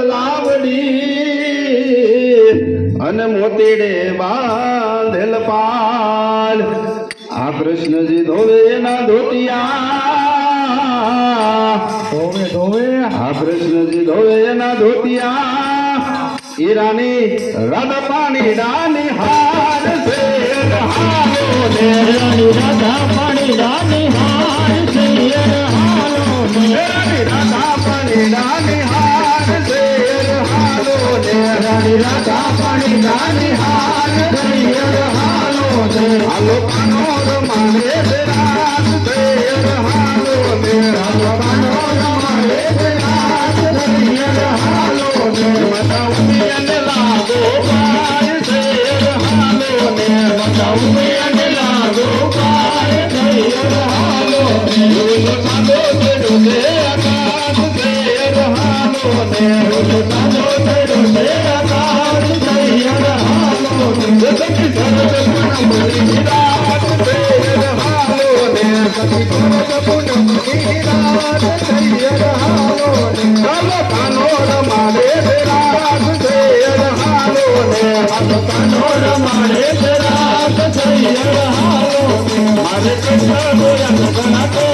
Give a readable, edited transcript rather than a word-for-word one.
લાવડી અને મોતીડે બાંધેલ પાલ આ કૃષ્ણજી ધોવે એના ધોતિયા ધોવે ધોવે આ કૃષ્ણજી ધોવે એના ધોતિયા ઈરાની રાધા પાણી રાની હાર છે હાલો ને રાણી રાધા પાણી રાની હાર છે હાલો ને રાની રાધા પાણી રાની હાર છે હાલો ને રાણી રાધા પાણી રાની હાર છે હાલો ને હાલો પાનોરમાં રે રાત છે હાલો ને હાલો પાનોરમાં રે રાત છે હાલો ને મતાઉની અને લાગો પાય છે હાલો ને મતાઉની અને લાગો પાય છે હાલો ને સાદો છે આકાશ છે હાલો ને સાદો છે આકાશ છે હાલો ને સખી સરસ પૂનમની રાત છે હાલો ને સખી સરસ પૂનમની રાત છે હાલો ને ચાલો પાનોરમાં રે રાત છે હાલો ને હાલો પાનોરમાં રે રાત છે હાલો ને મારે કૃષ્ણ ગોરા